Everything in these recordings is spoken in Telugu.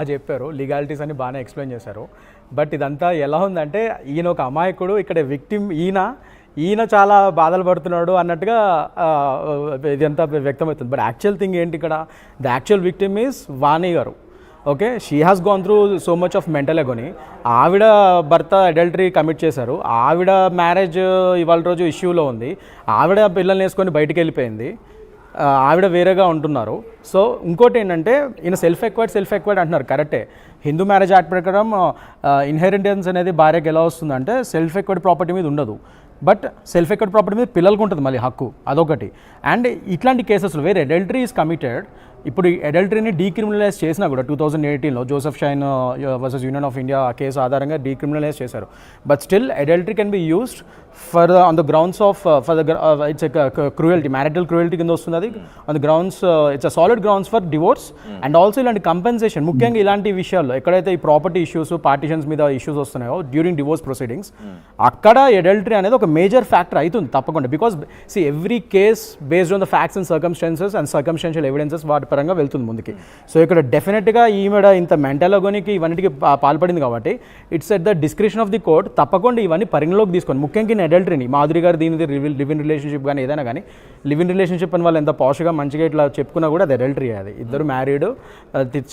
చెప్పారు లీగాలిటీస్ అని బాగానే ఎక్స్ప్లెయిన్ చేశారు. బట్ ఇదంతా ఎలా ఉందంటే ఈయన ఒక అమాయకుడు, ఇక్కడ విక్టిమ్ ఈయన చాలా బాధలు పడుతున్నాడు అన్నట్టుగా ఇదంతా వ్యక్తమవుతుంది. బట్ యాక్చువల్ థింగ్ ఏంటి ఇక్కడ, the actual victim is Vani గారు. Okay, she has gone through so much of mental agony. ఆవిడ భర్త అడల్టరీ కమిట్ చేశారు, ఆవిడ మ్యారేజ్ ఇవాళ రోజు ఇష్యూలో ఉంది, ఆవిడ పిల్లల్ని వేసుకొని బయటికి వెళ్ళిపోయింది, ఆవిడ వేరేగా ఉంటున్నారు. సో ఇంకోటి ఏంటంటే ఈయన సెల్ఫ్ ఎక్వైర్డ్ అంటున్నారు, కరెక్టే. హిందూ మ్యారేజ్ యాక్ట్ ప్రకారం ఇన్హెరిటెన్స్ అనేది భార్యకి ఎలా వస్తుందంటే సెల్ఫ్ ఎక్వైర్డ్ ప్రాపర్టీ మీద ఉండదు, బట్ సెల్ఫ్ ఎక్వైర్డ్ ప్రాపర్టీ మీద పిల్లలకు ఉంటుంది మళ్ళీ హక్కు, అదొకటి. అండ్ ఇట్లాంటి కేసెస్లో వేరే అడల్టరీ ఈజ్ కమిటెడ్, ఇప్పుడు అడల్టరీని డీక్రిమినలైజ్ చేసినా కూడా 2018లో Joseph Shine versus Union of India case ఆధారంగా డీక్రిమినలైజ్ చేశారు. But still adultery can be used for on the grounds of for the it's cruelty, marital cruelty కింద వస్తుంది అది. On the grounds it's a solid grounds for divorce. And also ఇలాంటి కంపెన్సేషన్, ముఖ్యంగా ఇలాంటి విషయాల్లో ఎక్కడైతే ఈ ప్రాపర్టీ ఇష్యూస్, పార్టీషన్స్ మీద ఇష్యూస్ వస్తున్నాయో డ్యూరింగ్ డివోర్స్ ప్రొసీడింగ్స్, అక్కడ అడల్టరీ అనేది ఒక మేజర్ ఫ్యాక్టర్ అవుతుంది తప్పకుండా. Because see every case based on the facts and circumstantial evidences వాటి పరంగా వెళ్తుంది ముందుకి. సో ఇక్కడ డెఫినెట్గా ఈమెడ ఇంత మెంటల్ అగోనికి ఇవన్నిటికి పాల్పడింది కాబట్టి it's at the description of the court. తప్పకుండా ఇవన్నీ పరిగణలోకి తీసుకొని, ముఖ్యంగా అడల్టరీని మాధురి గారు దీనిది లివ్ ఇన్ రిలేషన్షిప్ కానీ ఏదైనా కానీ, లివ్ ఇన్ రిలేషన్షిప్ అని వాళ్ళు ఎంత పాష్గా మంచిగా ఇట్లా చెప్పుకున్నా కూడా అది అడల్టరీ. అది ఇద్దరు married,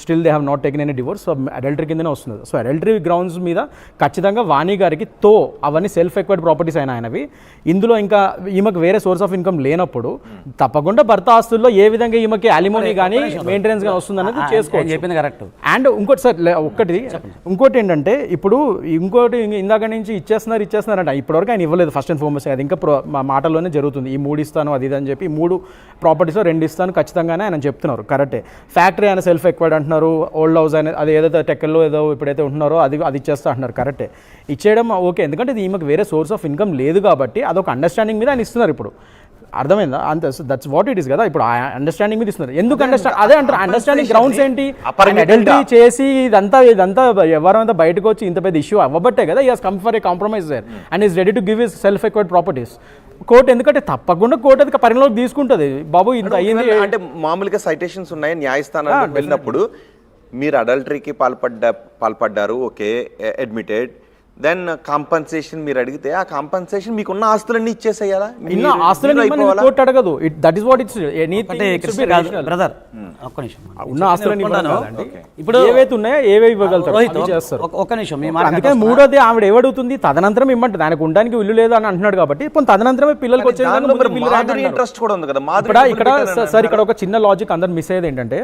still they have not taken any divorce, so adultery కిందనే వస్తుంది. సో అడల్టరీ గ్రౌండ్స్ మీద ఖచ్చితంగా వాణి గారికి అవన్నీ సెల్ఫ్ ఎక్వైర్డ్ ప్రాపర్టీస్ అయినా ఆయనవి. ఇందులో ఇంకా ఈమెకు వేరే సోర్స్ ఆఫ్ ఇన్కమ్ లేనప్పుడు తప్పకుండా భర్త ఆస్తుల్లో ఏ విధంగా ఈమెకి అలిమోనీ కానీ మెయింటెనెన్స్ గా వస్తుంది అనేది చేసుకోవచ్చు. కరెక్ట్. అండ్ ఇంకోటి సార్ ఇంకోటి ఏంటంటే ఇప్పుడు ఇంకోటి ఇందాక నుంచి ఇచ్చేస్తున్నారు అంటే ఇప్పటివరకు ఆయన ఇవ్వలేదు. ఫస్ట్ అండ్ ఫార్మోస్ట్ అది ఇంకా మాటల్లోనే జరుగుతుంది. ఈ 3 ఇస్తాను అది ఇది అని చెప్పి, 3 ప్రాపర్టీస్ 2 ఇస్తాను ఖచ్చితంగానే ఆయన చెప్తున్నారు, కరెక్టే. ఫ్యాక్టరీ ఆయన సెల్ఫ్ ఎక్వైర్డ్ అంటున్నారు, ఓల్డ్ హౌస్ అనేది అది ఏదైతే టెక్కల్లో ఏదో ఇప్పుడైతే ఉంటున్నారో అది ఇచ్చేస్తా అంటున్నారు, కరెక్టే. ఇచ్చేయడం ఓకే, ఎందుకంటే ఇది ఈమెకు వేరే సోర్స్ ఆఫ్ ఇన్కమ్ లేదు కాబట్టి అదొక అండర్స్టాండింగ్ మీద ఆయన ఇస్తున్నారు. ఇప్పుడు అర్థమైందా? అంతే, దట్స్ వాట్ ఇట్ ఈస్ కదా. ఇప్పుడు అండర్స్టాండింగ్ మీద ఇస్తున్నారు. ఎందుకు అదే అంటారు, అండర్స్టాండింగ్ గ్రౌండ్స్ ఏంటి, అడల్టరీ చేసి ఇదంతా ఎవరంతా బయటకు వచ్చి ఇంత పెద్ద ఇష్యూ అవ్వబట్టే కదా, he has come for a compromise there and is ready to give his self acquired properties. Court ఎందుకంటే తప్పకుండా కోర్టు అది పరిగణలోకి తీసుకుంటుంది. బాబు ఇంత అయ్యింది అంటే మామూలుగా సైటేషన్స్ ఉన్నాయి న్యాయస్థానానికి వెళ్ళినప్పుడు, మీరు అడల్టరీకి పాల్పడ్డారు, ఓకే, అడ్మిటెడ్, దెన్ కాంపన్సేషన్ మీరు అడిగితే ఆ కాంపన్సేషన్ మీకున్న ఆస్తులన్నీ ఇచ్చేసేయాలా? కోర్టు అడగదు. That is what it's brother. ఒక్క నిమిషం, ఉన్న ఆస్తులన్నీ ఇప్పుడు ఏవైతే ఉన్నాయో ఏవే ఇవ్వగలుగుతారు చేస్తారు. ఒక్క నిమిషం, అందుకే మూడోది ఆవిడ ఏమడుగుతుంది, తదనంతరం ఇమ్మంటే దానికి ఉండడానికి ఇల్లు లేదు అని అంటున్నాడు కాబట్టి తదనంతరమే పిల్లలకి వచ్చే ఇంట్రెస్ట్ కూడా ఉంది కదా. ఇక్కడ సార్ ఇక్కడ ఒక చిన్న లాజిక్ అందరు మిస్ అయ్యేది ఏంటంటే,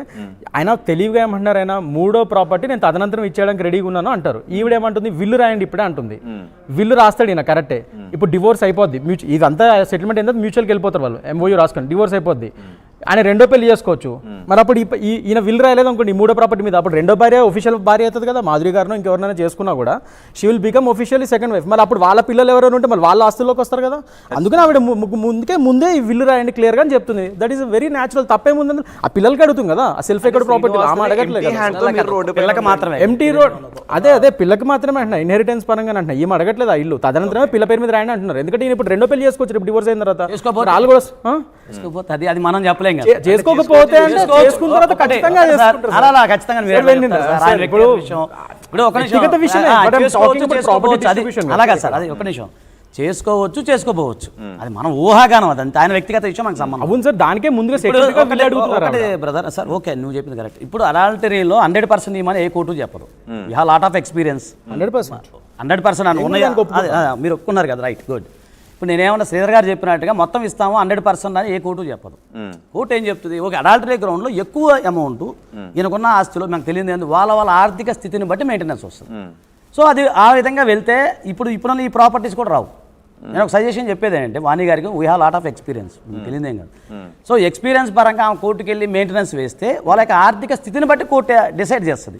ఆయన తెలివిగా ఏమంటున్నారు, ఆయన 3వ ప్రాపర్టీ నేను తదనంతరం ఇచ్చేయడానికి రెడీగా ఉన్నాను అంటారు. ఈవిడేమంటుంది, విల్లు రాయండి ఇప్పుడే అంటుంది. విల్లు రాస్తాడు ఈయన, కరెక్టే. ఇప్పుడు డివోర్స్ అయిపోద్ది, ఇదంతా సెటిల్మెంట్ ఏంటంటే మ్యూచువల్కి వెళ్ళిపోతారు వాళ్ళు, MOU రాసుకొని డివోర్స్ అయిపోద్ది, ఆయన 2వ పెళ్లి చేసుకోవచ్చు. మరి అప్పుడు ఈయన విల్ రాయలేదు అనుకోండి 3వ ప్రాపర్టీ మీద, అప్పుడు 2వ భార్య ఒఫిషియల్ భార్య అవుతుంది కదా. మాధురి గారిను ఇంకెవరైనా చేసుకున్నా కూడా she will become officially second wife. మరి అప్పుడు వాళ్ళ పిల్లలు ఎవరైనా ఉంటే మళ్ళీ వాళ్ళ ఆస్తుల్లోకి వస్తారు కదా. అందుకని ఆవిడ ముందే ఈ విల్లు రాయండి క్లియర్గా అని చెప్తుంది. That is very natural. తప్పేముందని ఆ పిల్లలకి అడుగుతుంది కదా, ఆ సెల్ఫ్ ఎక్వైర్డ్ ప్రాపర్టీ ఆమె అడగట్లేదు, పిల్లకి మాత్రమే. ఎంటీ రోడ్ అదే పిల్లకి మాత్రమే అంటున్నా, ఇన్హెరిటెన్స్ పరంగా అంటున్నా. ఏం అడగట్లేదు ఆ ఇల్లు, తదనంతరమే పిల్ల పేరు మీద రాయండి అంటున్నారు. ఎందుకంటే ఈయన ఇప్పుడు 2వ పెళ్లి చేసుకోవచ్చు, ఇప్పుడు డివోర్స్ అయిన తర్వాత వాళ్ళు కూడా అది మనం చెప్పలేం. చేసుకోకపోతే చేసుకున్న తర్వాత ఖచ్చితంగా అలాగా సార్, అది ఒక నిమిషం, చేసుకోవచ్చు చేసుకోపోవచ్చు, అది మనం ఊహాగానం, అదంతా ఆయన వ్యక్తిగత విషయం, మనకు సంబంధం. అవును సార్, దానికే ముందుగా బ్రదర్ సార్, ఓకే, నువ్వు చెప్పింది కరెక్ట్. ఇప్పుడు అడల్టరీలో 100% ఇవ్వమని ఏ కోర్టు చెప్పదు. You have lot of experience. 100% అని ఉన్నాయి, మీరు ఒప్పుకున్నారు కదా, రైట్, గుడ్. ఇప్పుడు నేనేమన్నా శ్రీధర్ గారు చెప్పినట్టుగా మొత్తం ఇస్తాము 100% అని ఏ కోర్టు చెప్పదు. కోర్టు ఏం చెప్తుంది, ఓకే, అడల్టరీ గ్రౌండ్లో ఎక్కువ అమౌంట్ ఈయనకున్న ఆస్తిలో మనకు తెలియదు, వాళ్ళ ఆర్థిక స్థితిని బట్టి మెయింటెనెన్స్ వస్తుంది. సో అది ఆ విధంగా వెళ్తే ఇప్పుడు ఈ ప్రాపర్టీస్ కూడా రావు. నేను ఒక సజెషన్ చెప్పేది ఏంటంటే, వాణి గారికి we have lot of experience, తెలియదేం కాదు. సో ఎక్స్పీరియన్స్ పరంగా ఆమె కోర్టుకి వెళ్ళి మెయింటెనెన్స్ వేస్తే వాళ్ళ యొక్క ఆర్థిక స్థితిని బట్టి కోర్టు డిసైడ్ చేస్తుంది.